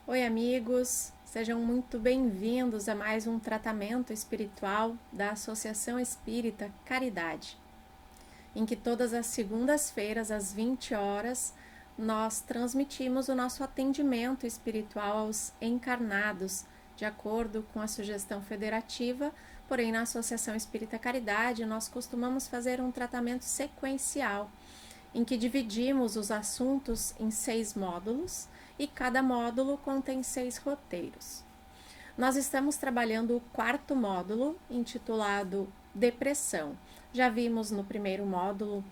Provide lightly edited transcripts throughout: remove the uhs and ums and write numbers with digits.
Oi, amigos, sejam muito bem-vindos a mais um tratamento espiritual da Associação Espírita Caridade, em que todas as segundas-feiras, às 20 horas, nós transmitimos o nosso atendimento espiritual aos encarnados, de acordo com a sugestão federativa, porém na Associação Espírita Caridade nós costumamos fazer um tratamento sequencial, em que dividimos os assuntos em 6 módulos e cada módulo contém 6 roteiros. Nós estamos trabalhando o 4º módulo, intitulado Depressão. Já vimos no primeiro módulo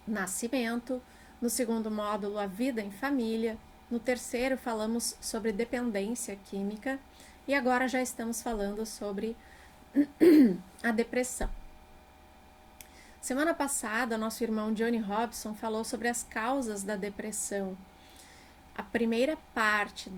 Nascimento, no segundo módulo A Vida em Família, no terceiro falamos sobre dependência química e agora já estamos falando sobre a depressão. Semana passada, nosso irmão Johnny Robson falou sobre as causas da depressão. A primeira parte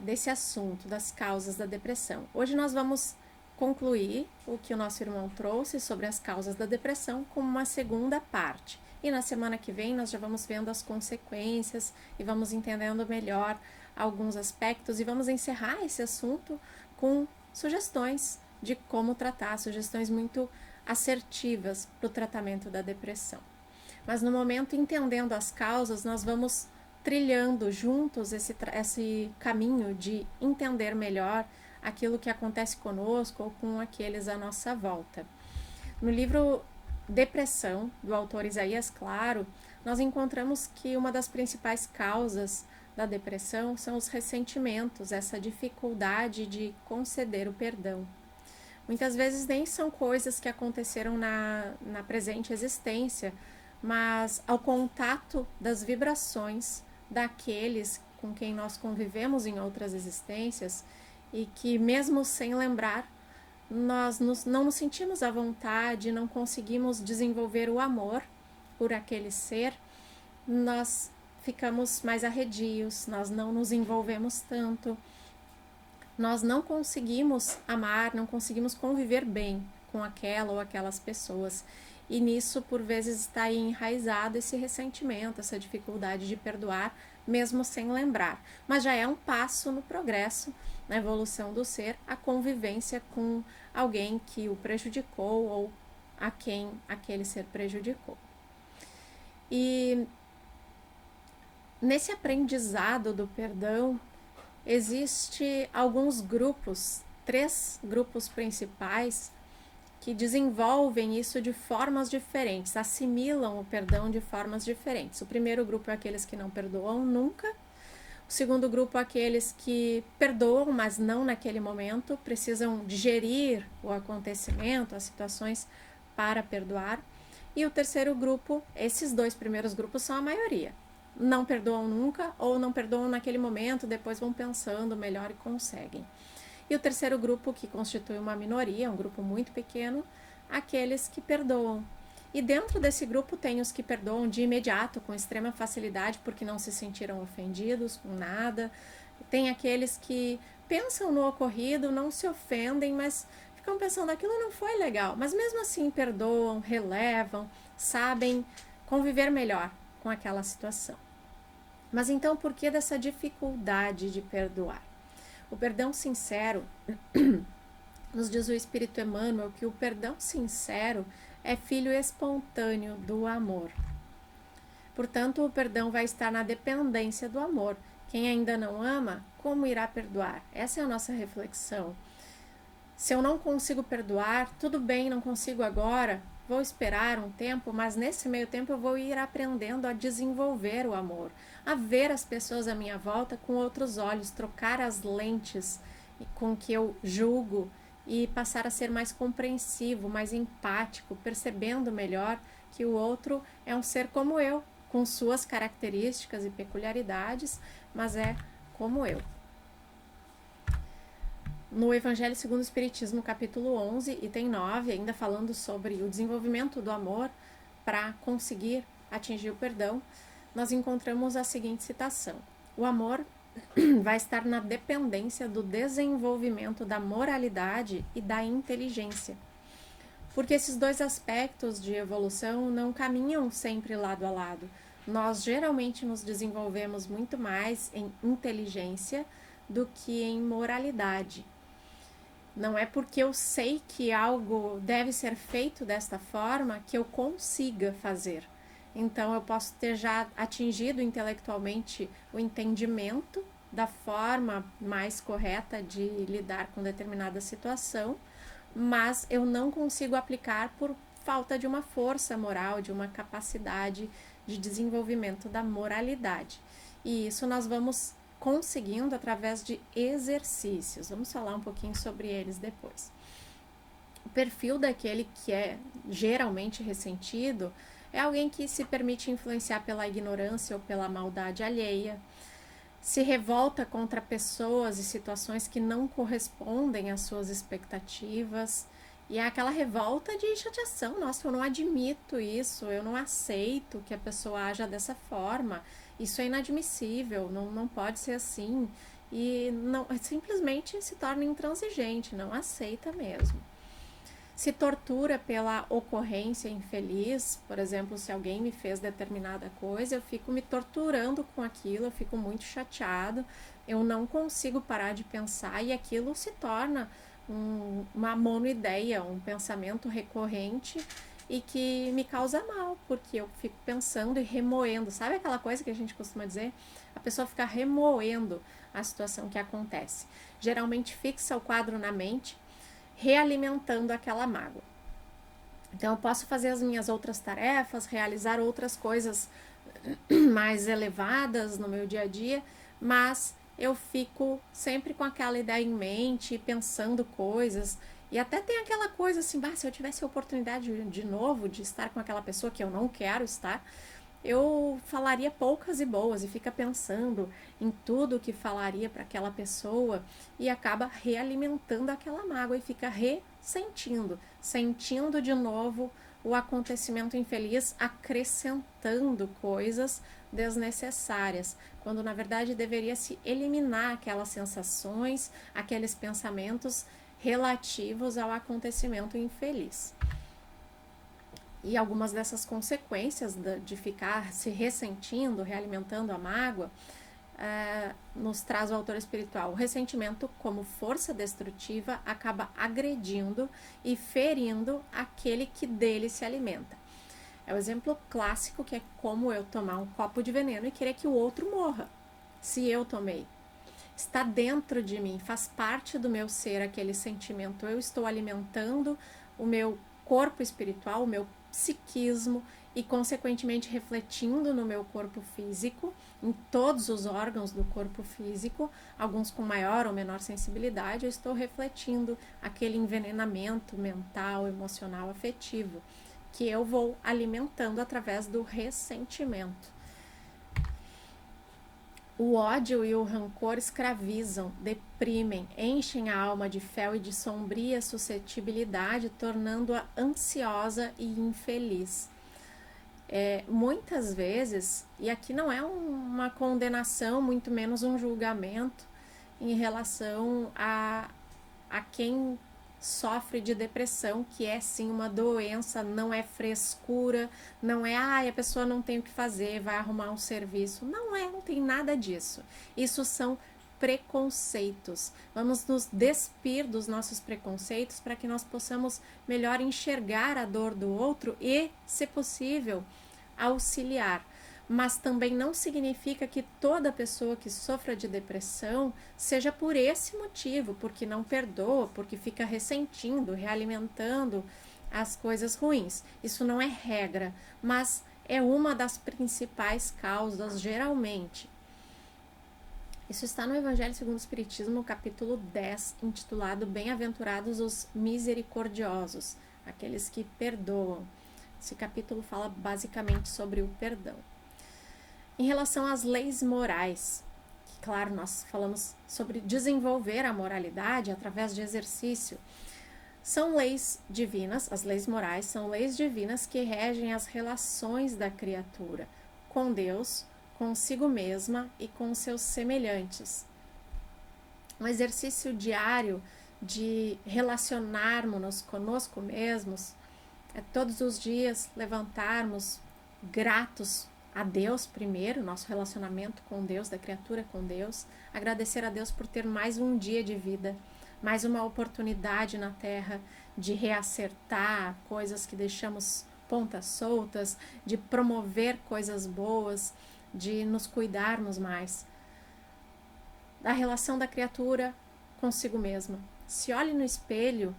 desse assunto, das causas da depressão. Hoje nós vamos concluir o que o nosso irmão trouxe sobre as causas da depressão como uma segunda parte. E na semana que vem nós já vamos vendo as consequências e vamos entendendo melhor alguns aspectos e vamos encerrar esse assunto com sugestões de como tratar, sugestões muito assertivas para o tratamento da depressão. Mas no momento, entendendo as causas, nós vamos trilhando juntos esse caminho de entender melhor aquilo que acontece conosco ou com aqueles à nossa volta. No livro Depressão, do autor Isaías Claro, nós encontramos que uma das principais causas da depressão são os ressentimentos, essa dificuldade de conceder o perdão. Muitas vezes nem são coisas que aconteceram na presente existência, mas ao contato das vibrações daqueles com quem nós convivemos em outras existências e que mesmo sem lembrar, nós não nos sentimos à vontade, não conseguimos desenvolver o amor por aquele ser, nós ficamos mais arredios, nós não nos envolvemos tanto, nós não conseguimos amar, não conseguimos conviver bem com aquela ou aquelas pessoas. E nisso, por vezes, está aí enraizado esse ressentimento, essa dificuldade de perdoar, mesmo sem lembrar. Mas já é um passo no progresso, na evolução do ser, a convivência com alguém que o prejudicou ou a quem aquele ser prejudicou. E nesse aprendizado do perdão, existe alguns grupos, 3 grupos principais, que desenvolvem isso de formas diferentes, assimilam o perdão de formas diferentes. O primeiro grupo é aqueles que não perdoam nunca. O segundo grupo é aqueles que perdoam, mas não naquele momento, precisam digerir o acontecimento, as situações para perdoar. E o terceiro grupo, esses 2 primeiros grupos são a maioria. Não perdoam nunca ou não perdoam naquele momento, depois vão pensando melhor e conseguem. E o terceiro grupo, que constitui uma minoria, um grupo muito pequeno, aqueles que perdoam. E dentro desse grupo tem os que perdoam de imediato, com extrema facilidade, porque não se sentiram ofendidos com nada. Tem aqueles que pensam no ocorrido, não se ofendem, mas ficam pensando, aquilo não foi legal. Mas mesmo assim perdoam, relevam, sabem conviver melhor com aquela situação. Mas então, por que dessa dificuldade de perdoar? O perdão sincero, nos diz o Espírito Emmanuel, que o perdão sincero é filho espontâneo do amor. Portanto, o perdão vai estar na dependência do amor. Quem ainda não ama, como irá perdoar? Essa é a nossa reflexão. Se eu não consigo perdoar, tudo bem, não consigo agora, vou esperar um tempo, mas nesse meio tempo eu vou ir aprendendo a desenvolver o amor, a ver as pessoas à minha volta com outros olhos, trocar as lentes com que eu julgo e passar a ser mais compreensivo, mais empático, percebendo melhor que o outro é um ser como eu, com suas características e peculiaridades, mas é como eu. No Evangelho segundo o Espiritismo, capítulo 11, item 9, ainda falando sobre o desenvolvimento do amor para conseguir atingir o perdão, nós encontramos a seguinte citação: o amor vai estar na dependência do desenvolvimento da moralidade e da inteligência. Porque esses 2 aspectos de evolução não caminham sempre lado a lado. nós geralmente nos desenvolvemos muito mais em inteligência do que em moralidade. Não é porque eu sei que algo deve ser feito desta forma que eu consiga fazer. Então, eu posso ter já atingido intelectualmente o entendimento da forma mais correta de lidar com determinada situação, mas eu não consigo aplicar por falta de uma força moral, de uma capacidade de desenvolvimento da moralidade. E isso nós vamos conseguindo através de exercícios. Vamos falar um pouquinho sobre eles depois. O perfil daquele que é geralmente ressentido é alguém que se permite influenciar pela ignorância ou pela maldade alheia, se revolta contra pessoas e situações que não correspondem às suas expectativas, e é aquela revolta de chateação. Nossa, eu não admito isso, eu não aceito que a pessoa haja dessa forma, isso é inadmissível, não pode ser assim, e não, simplesmente se torna intransigente, não aceita mesmo. Se tortura pela ocorrência infeliz, por exemplo, se alguém me fez determinada coisa, eu fico me torturando com aquilo, eu fico muito chateado, eu não consigo parar de pensar e aquilo se torna uma monoideia, um pensamento recorrente e que me causa mal, porque eu fico pensando e remoendo. Sabe aquela coisa que a gente costuma dizer? A pessoa fica remoendo a situação que acontece. Geralmente fixa o quadro na mente, realimentando aquela mágoa. Então, eu posso fazer as minhas outras tarefas, realizar outras coisas mais elevadas no meu dia a dia, mas eu fico sempre com aquela ideia em mente, pensando coisas, e até tem aquela coisa assim, se eu tivesse a oportunidade de novo de estar com aquela pessoa que eu não quero estar, eu falaria poucas e boas e fica pensando em tudo que falaria para aquela pessoa e acaba realimentando aquela mágoa e fica ressentindo, sentindo de novo o acontecimento infeliz, acrescentando coisas desnecessárias, quando na verdade deveria se eliminar aquelas sensações, aqueles pensamentos relativos ao acontecimento infeliz. E algumas dessas consequências de ficar se ressentindo, realimentando a mágoa, nos traz o autor espiritual. O ressentimento, como força destrutiva, acaba agredindo e ferindo aquele que dele se alimenta. É o exemplo clássico, que é como eu tomar um copo de veneno e querer que o outro morra, se eu tomei. Está dentro de mim, faz parte do meu ser aquele sentimento. Eu estou alimentando o meu corpo espiritual, o meu psiquismo e, consequentemente, refletindo no meu corpo físico, em todos os órgãos do corpo físico, alguns com maior ou menor sensibilidade, eu estou refletindo aquele envenenamento mental, emocional, afetivo, que eu vou alimentando através do ressentimento. O ódio e o rancor escravizam, deprimem, enchem a alma de fel e de sombria suscetibilidade, tornando-a ansiosa e infeliz. Muitas vezes, e aqui não é uma condenação, muito menos um julgamento em relação a quem sofre de depressão, que é sim uma doença, não é frescura, não é, a pessoa não tem o que fazer, vai arrumar um serviço. Não tem nada disso. Isso são preconceitos. Vamos nos despir dos nossos preconceitos para que nós possamos melhor enxergar a dor do outro e, se possível, auxiliar. Mas também não significa que toda pessoa que sofra de depressão seja por esse motivo, porque não perdoa, porque fica ressentindo, realimentando as coisas ruins. Isso não é regra, mas é uma das principais causas, geralmente. Isso está no Evangelho segundo o Espiritismo, capítulo 10, intitulado Bem-aventurados os misericordiosos, aqueles que perdoam. Esse capítulo fala basicamente sobre o perdão. Em relação às leis morais, que, claro, nós falamos sobre desenvolver a moralidade através de exercício, são leis divinas, as leis morais são leis divinas que regem as relações da criatura com Deus, consigo mesma e com seus semelhantes. Um exercício diário de relacionarmos-nos conosco mesmos é todos os dias levantarmos gratos a Deus primeiro, nosso relacionamento com Deus, da criatura com Deus, agradecer a Deus por ter mais um dia de vida, mais uma oportunidade na Terra de reacertar coisas que deixamos pontas soltas, de promover coisas boas, de nos cuidarmos mais. Da relação da criatura consigo mesma. Se olhe no espelho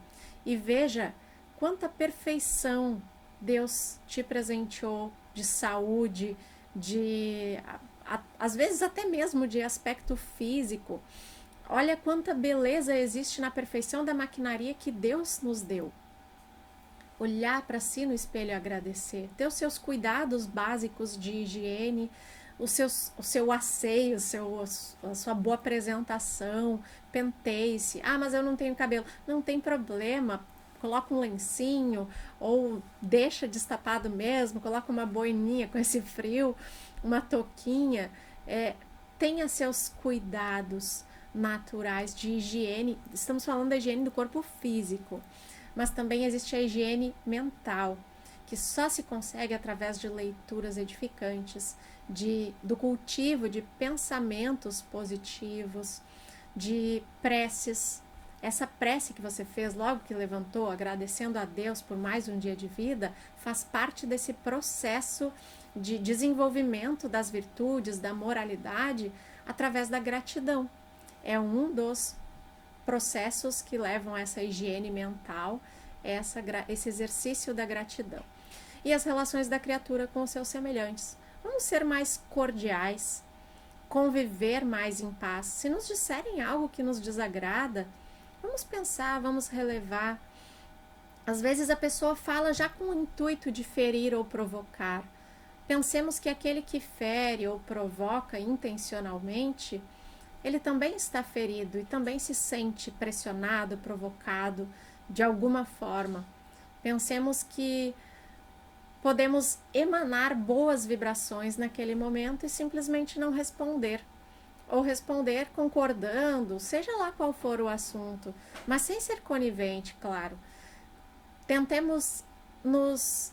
e veja quanta perfeição Deus te presenteou de saúde, às vezes até mesmo de aspecto físico. Olha quanta beleza existe na perfeição da maquinaria que Deus nos deu. Olhar para si no espelho e agradecer. Ter os seus cuidados básicos de higiene, o seu asseio, a sua boa apresentação, penteie-se. Ah, mas eu não tenho cabelo. Não tem problema. Coloca um lencinho ou deixa destapado mesmo, coloca uma boininha com esse frio, uma touquinha. Tenha seus cuidados naturais de higiene. Estamos falando da higiene do corpo físico, mas também existe a higiene mental, que só se consegue através de leituras edificantes, do cultivo de pensamentos positivos, de preces. Essa prece que você fez logo que levantou, agradecendo a Deus por mais um dia de vida, faz parte desse processo de desenvolvimento das virtudes, da moralidade, através da gratidão. É um dos processos que levam a essa higiene mental, esse exercício da gratidão. E as relações da criatura com os seus semelhantes. Vamos ser mais cordiais, conviver mais em paz. Se nos disserem algo que nos desagrada, vamos pensar, vamos relevar. Às vezes a pessoa fala já com o intuito de ferir ou provocar. Pensemos que aquele que fere ou provoca intencionalmente, ele também está ferido e também se sente pressionado, provocado de alguma forma. Pensemos que podemos emanar boas vibrações naquele momento e simplesmente não responder. Ou responder concordando, seja lá qual for o assunto, mas sem ser conivente, claro. Tentemos nos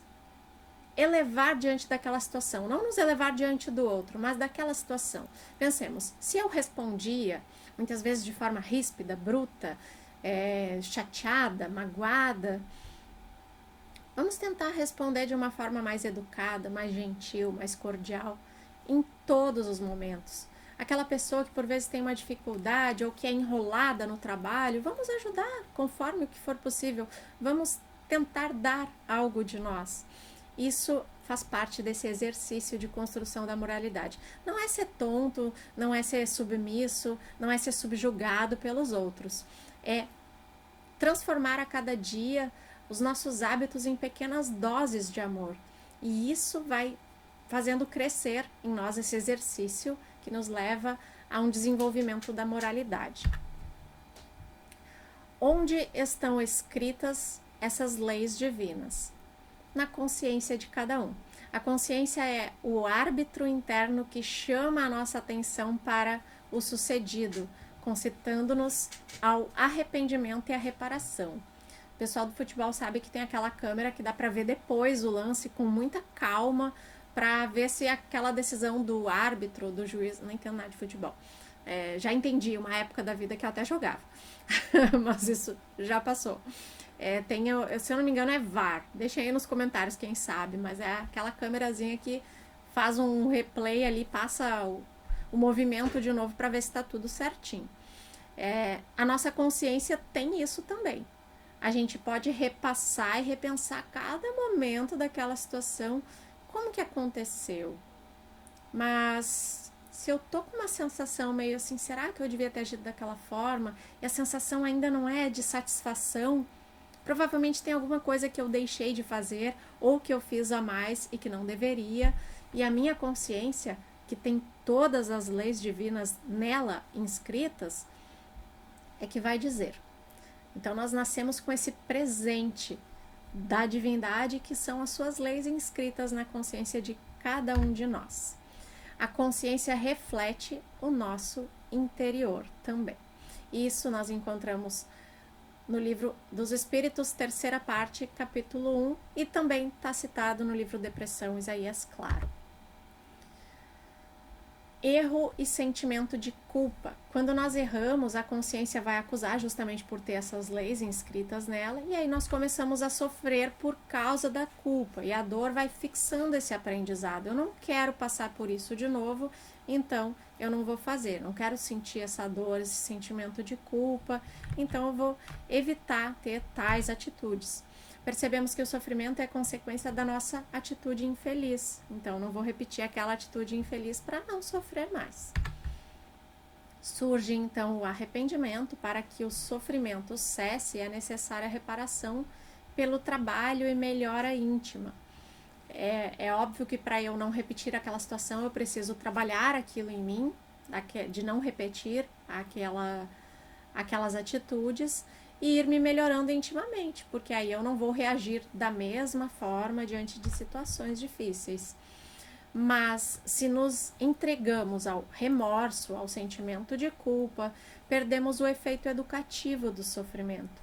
elevar diante daquela situação, não nos elevar diante do outro, mas daquela situação. Pensemos, se eu respondia, muitas vezes de forma ríspida, bruta, chateada, magoada, vamos tentar responder de uma forma mais educada, mais gentil, mais cordial, em todos os momentos. Aquela pessoa que por vezes tem uma dificuldade ou que é enrolada no trabalho, vamos ajudar conforme o que for possível, vamos tentar dar algo de nós. Isso faz parte desse exercício de construção da moralidade. Não é ser tonto, não é ser submisso, não é ser subjugado pelos outros. É transformar a cada dia os nossos hábitos em pequenas doses de amor. E isso vai fazendo crescer em nós esse exercício que nos leva a um desenvolvimento da moralidade. Onde estão escritas essas leis divinas? Na consciência de cada um. A consciência é o árbitro interno que chama a nossa atenção para o sucedido, concitando-nos ao arrependimento e à reparação. O pessoal do futebol sabe que tem aquela câmera que dá para ver depois o lance com muita calma, para ver se aquela decisão do árbitro, do juiz, não entendo nada de futebol. Já entendi uma época da vida que eu até jogava, mas isso já passou. Se eu não me engano é VAR, deixa aí nos comentários quem sabe, mas é aquela câmerazinha que faz um replay ali, passa o movimento de novo para ver se está tudo certinho. A nossa consciência tem isso também. A gente pode repassar e repensar cada momento daquela situação, como que aconteceu. Mas se eu tô com uma sensação meio assim, será que eu devia ter agido daquela forma? E a sensação ainda não é de satisfação, provavelmente tem alguma coisa que eu deixei de fazer ou que eu fiz a mais e que não deveria. E a minha consciência, que tem todas as leis divinas nela inscritas, é que vai dizer. Então nós nascemos com esse presente da divindade, que são as suas leis inscritas na consciência de cada um de nós. A consciência reflete o nosso interior também. Isso nós encontramos no livro dos Espíritos, terceira parte, capítulo 1, e também está citado no livro Depressão, Isaías Claro. Erro e sentimento de culpa. Quando nós erramos, a consciência vai acusar justamente por ter essas leis inscritas nela, e aí nós começamos a sofrer por causa da culpa, e a dor vai fixando esse aprendizado. Eu não quero passar por isso de novo, então eu não vou fazer. Não quero sentir essa dor, esse sentimento de culpa, então eu vou evitar ter tais atitudes. Percebemos que o sofrimento é consequência da nossa atitude infeliz. Então, não vou repetir aquela atitude infeliz para não sofrer mais. Surge, então, o arrependimento. Para que o sofrimento cesse, é necessária a reparação pelo trabalho e melhora íntima. É óbvio que para eu não repetir aquela situação, eu preciso trabalhar aquilo em mim, de não repetir aquelas atitudes, e ir me melhorando intimamente, porque aí eu não vou reagir da mesma forma diante de situações difíceis. Mas se nos entregamos ao remorso, ao sentimento de culpa, perdemos o efeito educativo do sofrimento.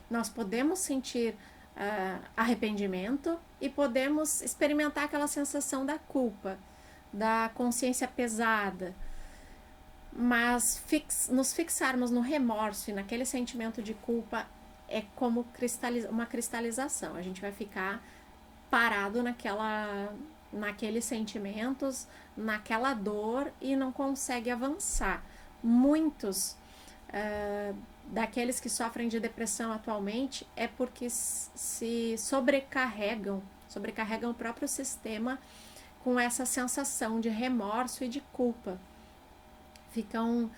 Nós podemos sentir arrependimento e podemos experimentar aquela sensação da culpa, da consciência pesada, mas nos fixarmos no remorso e naquele sentimento de culpa é como uma cristalização. A gente vai ficar parado naqueles sentimentos, naquela dor, e não consegue avançar. Muitos daqueles que sofrem de depressão atualmente é porque se sobrecarregam o próprio sistema com essa sensação de remorso e de culpa. Ficam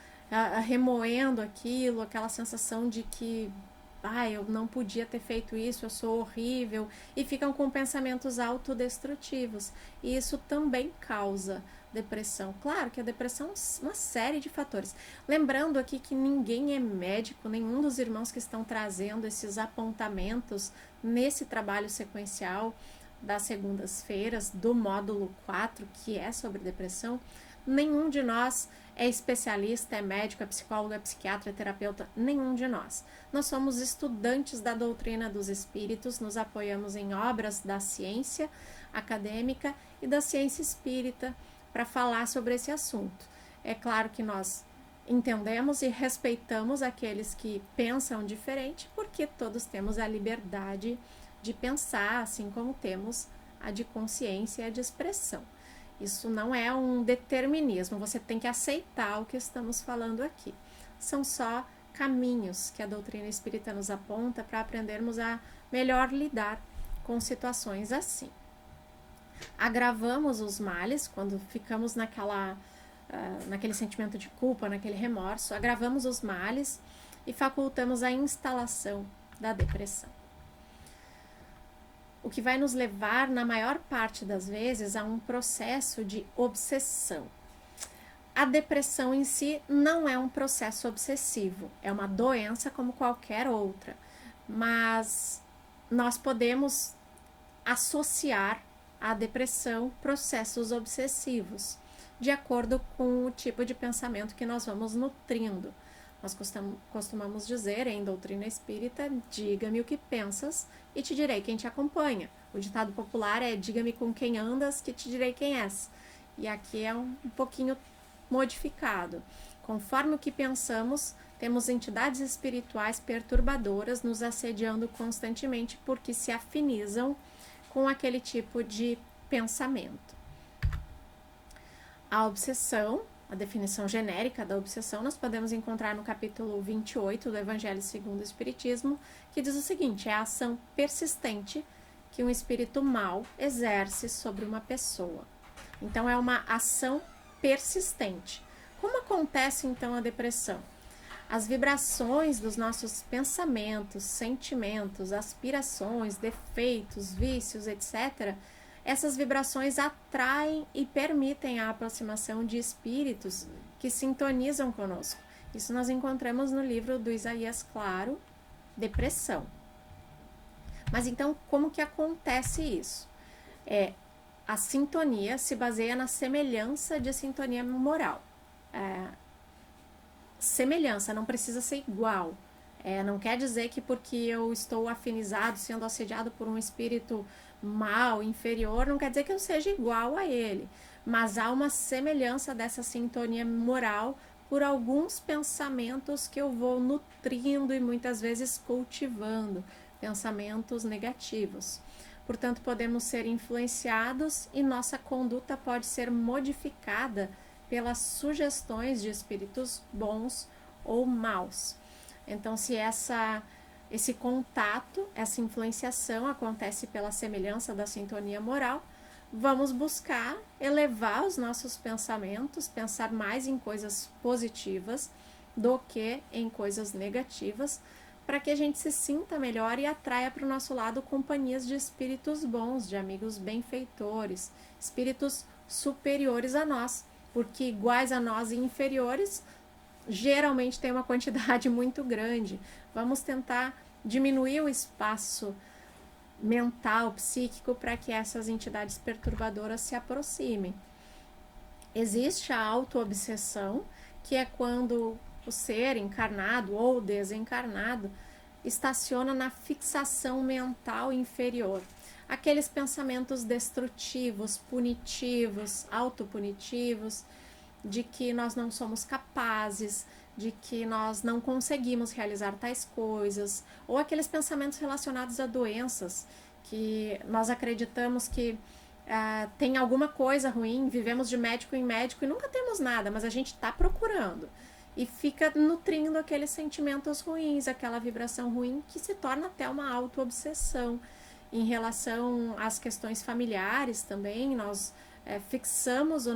remoendo aquilo, aquela sensação de que eu não podia ter feito isso, eu sou horrível, e ficam com pensamentos autodestrutivos. E isso também causa depressão. Claro que a depressão é uma série de fatores. Lembrando aqui que ninguém é médico, nenhum dos irmãos que estão trazendo esses apontamentos nesse trabalho sequencial das segundas-feiras, do módulo 4, que é sobre depressão, nenhum de nós é especialista, é médico, é psicólogo, é psiquiatra, é terapeuta, nenhum de nós. Nós somos estudantes da doutrina dos espíritos, nos apoiamos em obras da ciência acadêmica e da ciência espírita para falar sobre esse assunto. É claro que nós entendemos e respeitamos aqueles que pensam diferente, porque todos temos a liberdade de pensar, assim como temos a de consciência e a de expressão. Isso não é um determinismo, você tem que aceitar o que estamos falando aqui. São só caminhos que a doutrina espírita nos aponta para aprendermos a melhor lidar com situações assim. Agravamos os males quando ficamos naquele sentimento de culpa, naquele remorso, agravamos os males e facultamos a instalação da depressão. O que vai nos levar, na maior parte das vezes, a um processo de obsessão. A depressão em si não é um processo obsessivo, é uma doença como qualquer outra, mas nós podemos associar à depressão processos obsessivos, de acordo com o tipo de pensamento que nós vamos nutrindo. Nós costumamos dizer em doutrina espírita, diga-me o que pensas e te direi quem te acompanha. O ditado popular é, diga-me com quem andas que te direi quem és. E aqui é um pouquinho modificado. Conforme o que pensamos, temos entidades espirituais perturbadoras nos assediando constantemente porque se afinizam com aquele tipo de pensamento. A obsessão, a definição genérica da obsessão, nós podemos encontrar no capítulo 28 do Evangelho segundo o Espiritismo, que diz o seguinte: é a ação persistente que um espírito mau exerce sobre uma pessoa. Então, é uma ação persistente. Como acontece, então, a depressão? As vibrações dos nossos pensamentos, sentimentos, aspirações, defeitos, vícios, etc., essas vibrações atraem e permitem a aproximação de espíritos que sintonizam conosco. Isso nós encontramos no livro do Isaías Claro, Depressão. Mas então, como que acontece isso? A sintonia se baseia na semelhança de sintonia moral. Semelhança, não precisa ser igual. Não quer dizer que porque eu estou afinizado, sendo assediado por um espírito mal, inferior, não quer dizer que eu seja igual a ele. mas há uma semelhança dessa sintonia moral por alguns pensamentos que eu vou nutrindo e muitas vezes cultivando, pensamentos negativos. Portanto, podemos ser influenciados e nossa conduta pode ser modificada pelas sugestões de espíritos bons ou maus. Então, se esse contato, essa influenciação acontece pela semelhança da sintonia moral, vamos buscar elevar os nossos pensamentos, pensar mais em coisas positivas do que em coisas negativas, para que a gente se sinta melhor e atraia para o nosso lado companhias de espíritos bons, de amigos benfeitores, espíritos superiores a nós, porque iguais a nós e inferiores geralmente tem uma quantidade muito grande. Vamos tentar diminuir o espaço mental, psíquico, para que essas entidades perturbadoras se aproximem. Existe a autoobsessão, que é quando o ser encarnado ou desencarnado estaciona na fixação mental inferior. Aqueles pensamentos destrutivos, punitivos, autopunitivos, de que nós não somos capazes, de que nós não conseguimos realizar tais coisas, ou aqueles pensamentos relacionados a doenças, que nós acreditamos que tem alguma coisa ruim, vivemos de médico em médico e nunca temos nada, mas a gente está procurando. E fica nutrindo aqueles sentimentos ruins, aquela vibração ruim, que se torna até uma autoobsessão. Em relação às questões familiares também, nós fixamos a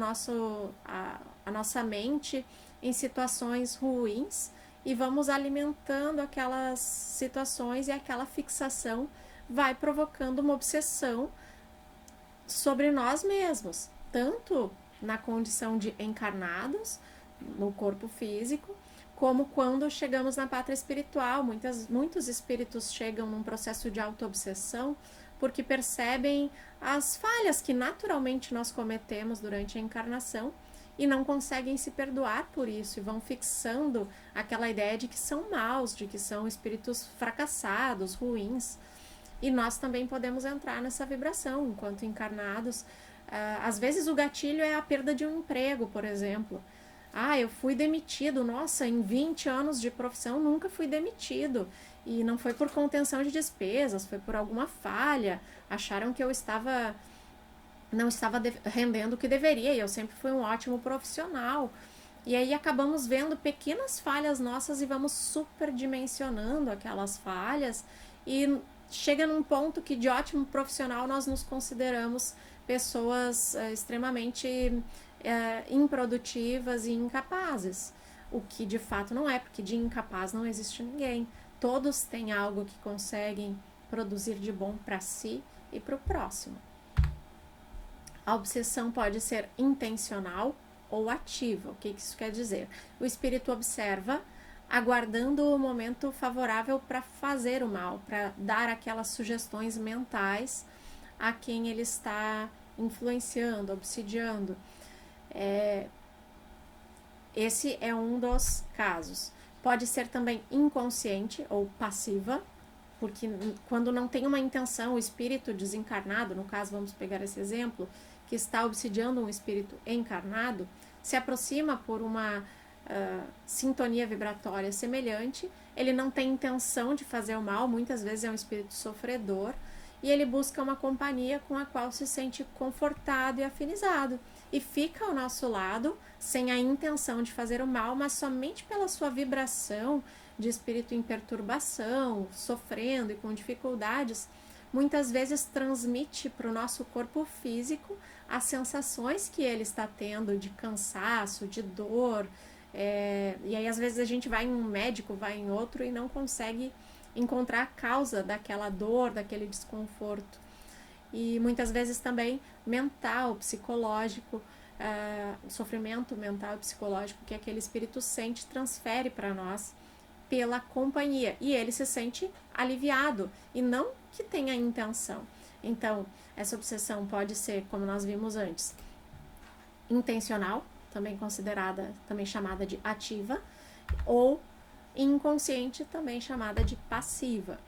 nossa mente em situações ruins e vamos alimentando aquelas situações, e aquela fixação vai provocando uma obsessão sobre nós mesmos, tanto na condição de encarnados, no corpo físico, como quando chegamos na pátria espiritual. Muitos espíritos chegam num processo de autoobsessão porque percebem as falhas que naturalmente nós cometemos durante a encarnação e não conseguem se perdoar por isso, e vão fixando aquela ideia de que são maus, de que são espíritos fracassados, ruins. E nós também podemos entrar nessa vibração enquanto encarnados. Às vezes o gatilho é a perda de um emprego, por exemplo. Eu fui demitido, nossa, em 20 anos de profissão nunca fui demitido. E não foi por contenção de despesas, foi por alguma falha. Acharam que eu não estava rendendo o que deveria, e eu sempre fui um ótimo profissional. E aí acabamos vendo pequenas falhas nossas e vamos superdimensionando aquelas falhas, e chega num ponto que de ótimo profissional nós nos consideramos pessoas extremamente improdutivas e incapazes, o que de fato não é, porque de incapaz não existe ninguém. Todos têm algo que conseguem produzir de bom para si e para o próximo. A obsessão pode ser intencional ou ativa. O que isso quer dizer? O espírito observa, aguardando o momento favorável para fazer o mal, para dar aquelas sugestões mentais a quem ele está influenciando, obsidiando. Esse é um dos casos. Pode ser também inconsciente ou passiva, porque quando não tem uma intenção, o espírito desencarnado, no caso vamos pegar esse exemplo, que está obsidiando um espírito encarnado, se aproxima por uma sintonia vibratória semelhante, ele não tem intenção de fazer o mal, muitas vezes é um espírito sofredor, e ele busca uma companhia com a qual se sente confortado e afinizado, e fica ao nosso lado sem a intenção de fazer o mal, mas somente pela sua vibração de espírito em perturbação, sofrendo e com dificuldades, muitas vezes transmite para o nosso corpo físico as sensações que ele está tendo de cansaço, de dor, e aí às vezes a gente vai em um médico, vai em outro e não consegue encontrar a causa daquela dor, daquele desconforto. E muitas vezes também mental, psicológico, o sofrimento mental e psicológico que aquele espírito sente, transfere para nós pela companhia, e ele se sente aliviado, e não que tenha intenção. Então, essa obsessão pode ser, como nós vimos antes, intencional, também considerada, também chamada de ativa, ou inconsciente, também chamada de passiva.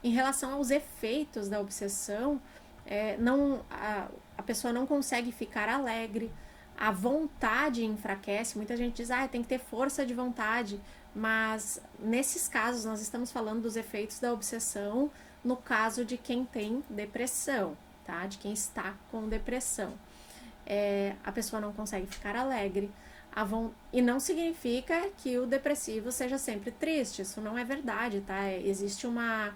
Em relação aos efeitos da obsessão, a pessoa não consegue ficar alegre, a vontade enfraquece. Muita gente diz, tem que ter força de vontade, mas nesses casos nós estamos falando dos efeitos da obsessão no caso de quem tem depressão, tá? De quem está com depressão. A pessoa não consegue ficar alegre, e não significa que o depressivo seja sempre triste, isso não é verdade, tá? Existe uma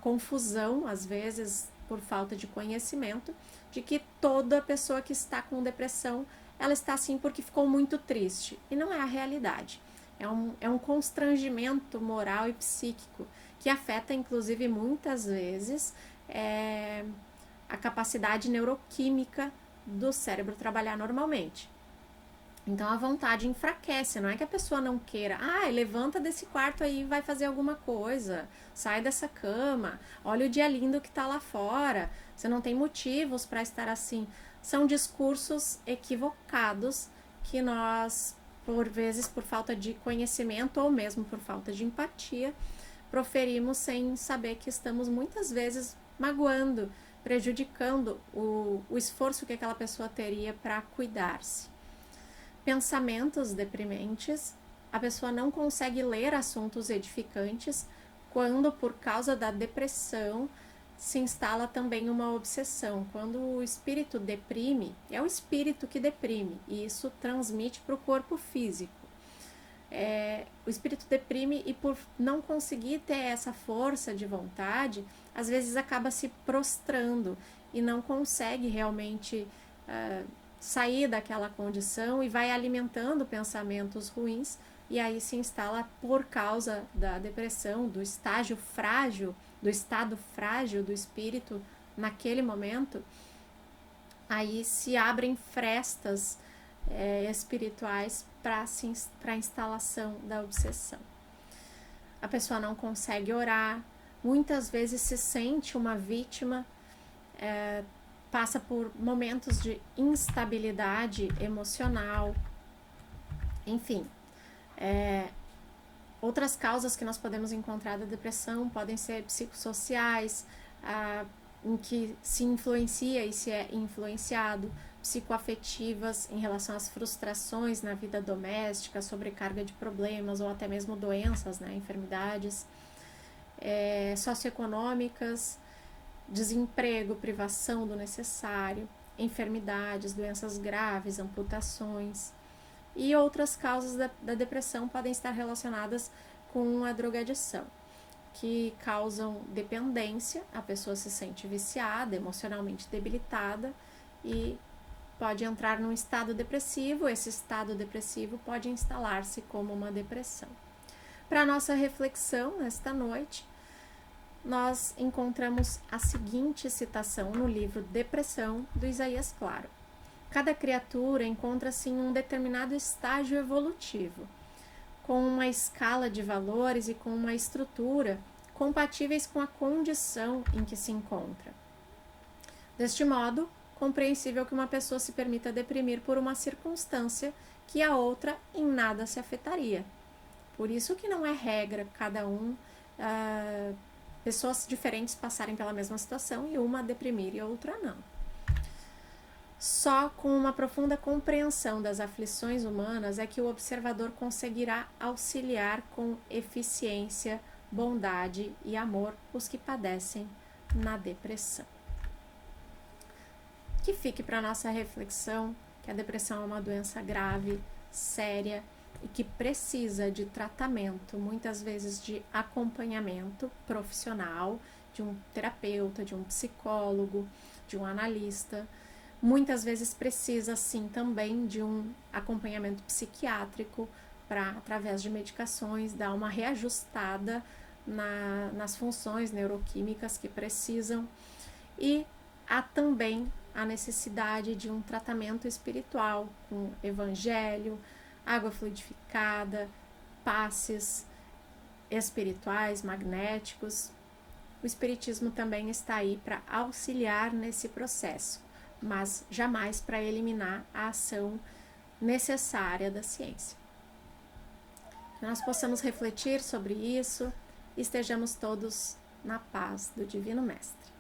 confusão, às vezes, por falta de conhecimento, de que toda pessoa que está com depressão, ela está assim porque ficou muito triste, e não é a realidade. É um constrangimento moral e psíquico que afeta, inclusive, muitas vezes, a capacidade neuroquímica do cérebro trabalhar normalmente. Então a vontade enfraquece, não é que a pessoa não queira, levanta desse quarto aí e vai fazer alguma coisa, sai dessa cama, olha o dia lindo que tá lá fora, você não tem motivos para estar assim. São discursos equivocados que nós, por vezes, por falta de conhecimento ou mesmo por falta de empatia, proferimos sem saber que estamos muitas vezes magoando, prejudicando o esforço que aquela pessoa teria para cuidar-se. Pensamentos deprimentes, a pessoa não consegue ler assuntos edificantes quando, por causa da depressão, se instala também uma obsessão. Quando o espírito deprime, é o espírito que deprime, e isso transmite para o corpo físico. O espírito deprime e, por não conseguir ter essa força de vontade, às vezes acaba se prostrando e não consegue realmente sair daquela condição e vai alimentando pensamentos ruins, e aí se instala, por causa da depressão, do estágio frágil, do estado frágil do espírito naquele momento, aí se abrem frestas espirituais para a instalação da obsessão. A pessoa não consegue orar, muitas vezes se sente uma vítima, passa por momentos de instabilidade emocional, enfim. Outras causas que nós podemos encontrar da depressão podem ser psicossociais, em que se influencia e se é influenciado, psicoafetivas em relação às frustrações na vida doméstica, sobrecarga de problemas ou até mesmo doenças, enfermidades, socioeconômicas, desemprego, privação do necessário, enfermidades, doenças graves, amputações. E outras causas da depressão podem estar relacionadas com a drogadição, que causam dependência, a pessoa se sente viciada, emocionalmente debilitada e pode entrar num estado depressivo. Esse estado depressivo pode instalar-se como uma depressão. Para nossa reflexão nesta noite, nós encontramos a seguinte citação no livro Depressão, do Isaías Claro. Cada criatura encontra-se em um determinado estágio evolutivo, com uma escala de valores e com uma estrutura compatíveis com a condição em que se encontra. Deste modo, compreensível que uma pessoa se permita deprimir por uma circunstância que a outra em nada se afetaria. Por isso que não é regra cada pessoas diferentes passarem pela mesma situação e uma deprimir e a outra não. Só com uma profunda compreensão das aflições humanas é que o observador conseguirá auxiliar com eficiência, bondade e amor os que padecem na depressão. Que fique para nossa reflexão que a depressão é uma doença grave, séria e que precisa de tratamento, muitas vezes de acompanhamento profissional, de um terapeuta, de um psicólogo, de um analista. Muitas vezes precisa, sim, também de um acompanhamento psiquiátrico para, através de medicações, dar uma reajustada nas funções neuroquímicas que precisam. E há também a necessidade de um tratamento espiritual com evangelho, água fluidificada, passes espirituais, magnéticos. O espiritismo também está aí para auxiliar nesse processo, mas jamais para eliminar a ação necessária da ciência. Que nós possamos refletir sobre isso e estejamos todos na paz do Divino Mestre.